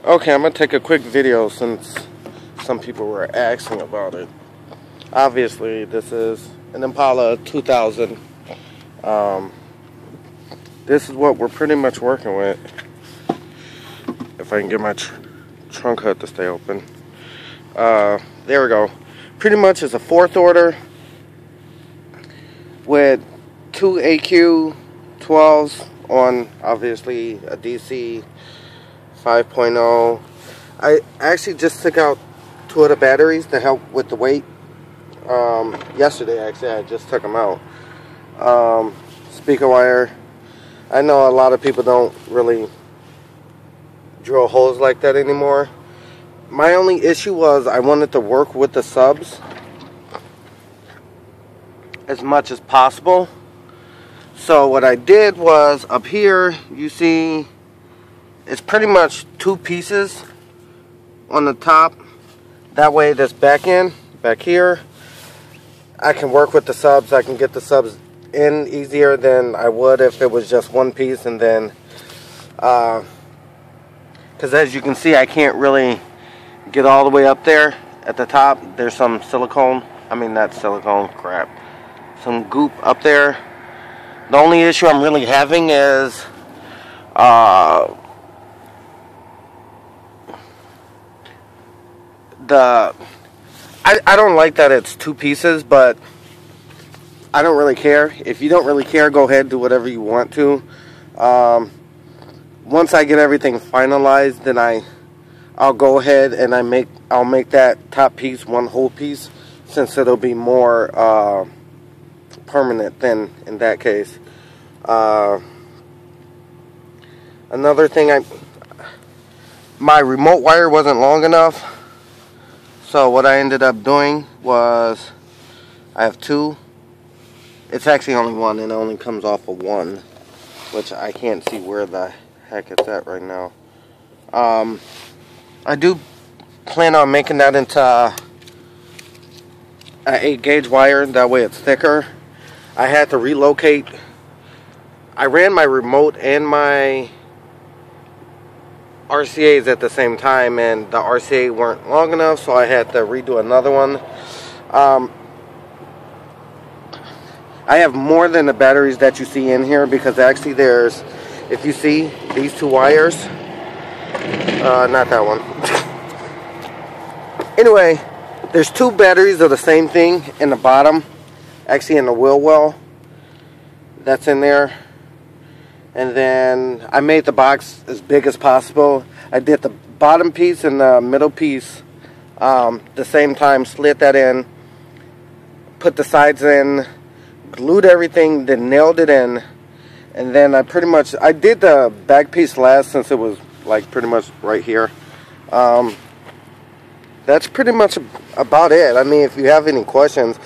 Okay, I'm going to take a quick video since some people were asking about it. Obviously, this is an Impala 2000. This is what we're pretty much working with. If I can get my trunk hood to stay open. There we go. Pretty much it's a 4th order with 2 AQ 12s on, obviously, a DC 5.0. I actually just took out 2 of the batteries to help with the weight. Yesterday, actually, I just took them out. Speaker wire. I know a lot of people don't really drill holes like that anymore. My only issue was I wanted to work with the subs as much as possible. So what I did was, up here you see it's pretty much 2 pieces on the top. That way this back here, I can work with the subs. I can get the subs in easier than I would if it was just 1 piece. And then because as you can see, I can't really get all the way up there at the top. There's some silicone, not silicone, crap, some goop up there. The only issue I'm really having is I don't like that it's 2 pieces, but I don't really care. If you don't really care, go ahead, do whatever you want to. Once I get everything finalized, then I'll go ahead and I'll make that top piece 1 whole piece, since it'll be more permanent then in that case. Another thing, my remote wire wasn't long enough, so what I ended up doing was I have 2. It's actually only 1, and it only comes off of 1, which I can't see where the heck it's at right now. I do plan on making that into a 8-gauge wire. That way it's thicker. I had to relocate. I ran my remote and my RCAs at the same time, and the RCA weren't long enough, so I had to redo another one. I have more than the batteries that you see in here, because actually there's, if you see these 2 wires, not that one. Anyway, there's 2 batteries of the same thing in the bottom, actually in the wheel well, that's in there. And then I made the box as big as possible. I did the bottom piece and the middle piece the same time, slid that in, put the sides in, glued everything, then nailed it in, and then I did the back piece last, since it was like pretty much right here. That's pretty much about it. If you have any questions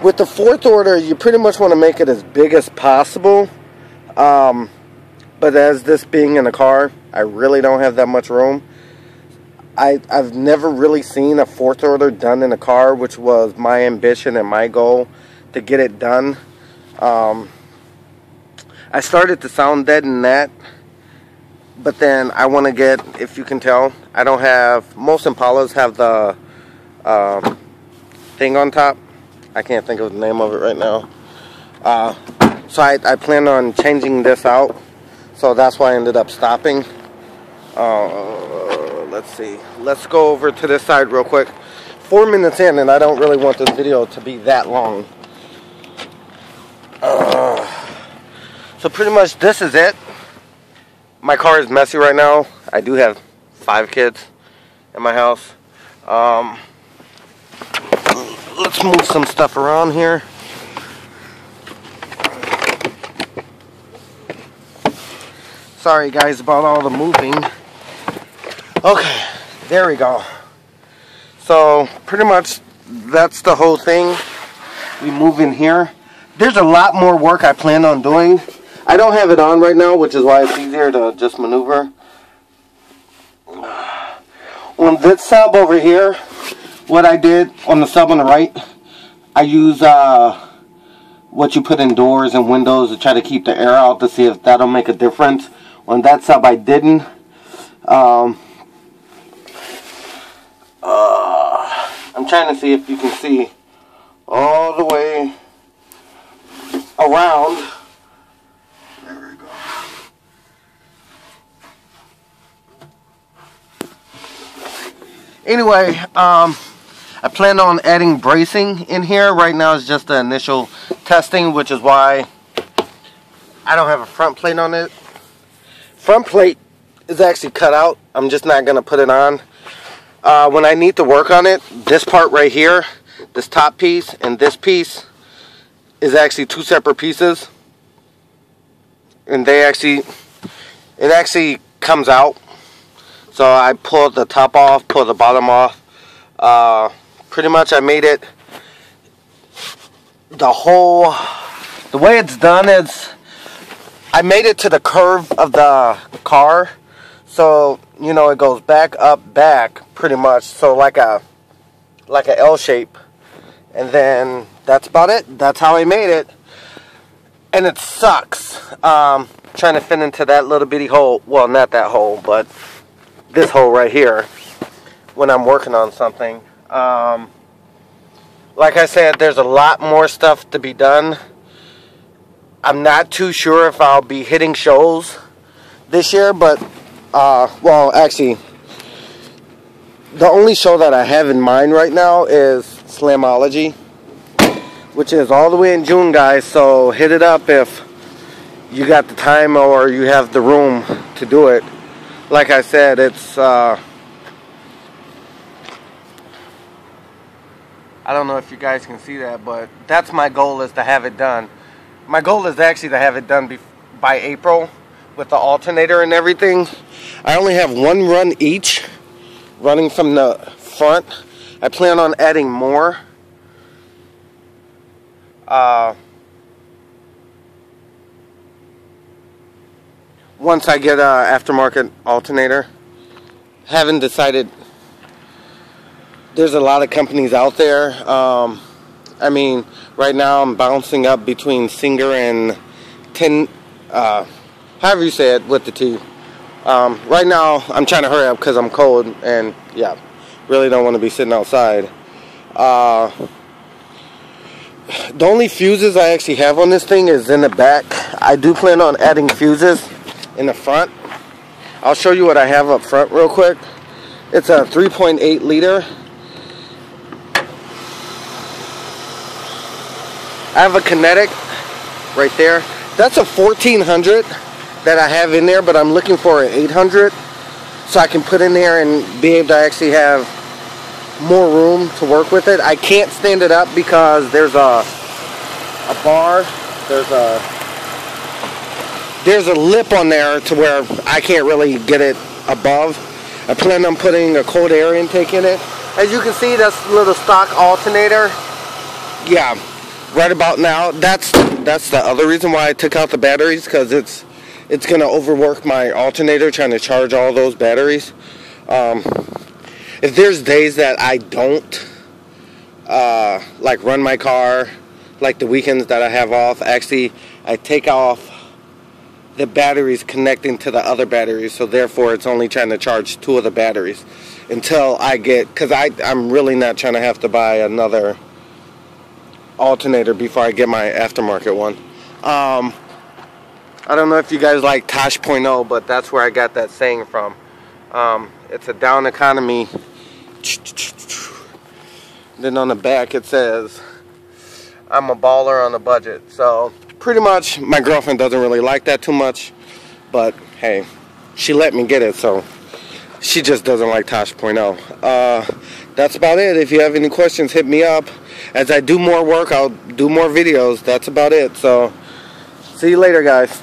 with the 4th order, you pretty much want to make it as big as possible. But as this being in a car, I really don't have that much room. I've never really seen a 4th order done in a car, which was my ambition and my goal to get it done. I started to sound dead in that, but then I want to get, if you can tell, I don't have, most Impalas have the thing on top. I can't think of the name of it right now. So I plan on changing this out, so that's why I ended up stopping. Let's see, let's go over to this side real quick. 4 minutes in, and I don't really want this video to be that long. So pretty much this is it. My car is messy right now. I do have 5 kids in my house. Let's move some stuff around here. Sorry guys about all the moving. Okay, there we go. So pretty much that's the whole thing. We move in here. There's a lot more work I plan on doing. I don't have it on right now, which is why it's easier to just maneuver. On this sub over here, what I did on the sub on the right, I use what you put in doors and windows to try to keep the air out, to see if that'll make a difference. On that sub I didn't. I'm trying to see if you can see all the way around. There we go. Anyway, I plan on adding bracing in here. Right now it's just the initial testing, which is why I don't have a front plate on it. Front plate is actually cut out. I'm just not going to put it on. When I need to work on it, this part right here, this top piece and this piece is actually two separate pieces. And it actually comes out. So I pull the top off, pull the bottom off. Pretty much I made it, the way it's done is, I made it to the curve of the car. So, you know, it goes back, up, back, pretty much. So like a L shape. And then that's about it. That's how I made it. And it sucks. Trying to fit into that little bitty hole. Well, not that hole, but this hole right here. When I'm working on something. Like I said, there's a lot more stuff to be done. I'm not too sure if I'll be hitting shows this year, but well, actually, the only show that I have in mind right now is Slamology, which is all the way in June, guys. So hit it up if you got the time or you have the room to do it. Like I said, it's I don't know if you guys can see that, but that's my goal, is to have it done. My goal is actually to have it done by April with the alternator and everything. I only have one run each running from the front. I plan on adding more. Once I get an aftermarket alternator. Haven't decided. There's a lot of companies out there. I mean, right now I'm bouncing up between Singer and however you say it with the T. Right now I'm trying to hurry up because I'm cold and yeah, really don't want to be sitting outside. The only fuses I actually have on this thing is in the back. I do plan on adding fuses in the front. I'll show you what I have up front real quick. It's a 3.8 liter. I have a Kinetic right there. That's a 1400 that I have in there, but I'm looking for an 800 so I can put in there and be able to actually have more room to work with it. I can't stand it up because there's a bar, there's a lip on there to where I can't really get it above. I plan on putting a cold air intake in it. As you can see, that's a little stock alternator. Yeah. Right about now, that's the other reason why I took out the batteries, because it's going to overwork my alternator trying to charge all those batteries. If there's days that I don't like run my car, like the weekends that I have off, actually I take off the batteries connecting to the other batteries, so therefore it's only trying to charge two of the batteries until I get, because I'm really not trying to have to buy another alternator before I get my aftermarket one. I don't know if you guys like Tosh.0, but that's where I got that saying from. It's a down economy. Then on the back it says, I'm a baller on a budget. So pretty much my girlfriend doesn't really like that too much, but hey, she let me get it, so she just doesn't like Tosh.0. That's about it. If you have any questions, hit me up. As I do more work, I'll do more videos. That's about it. So, see you later, guys.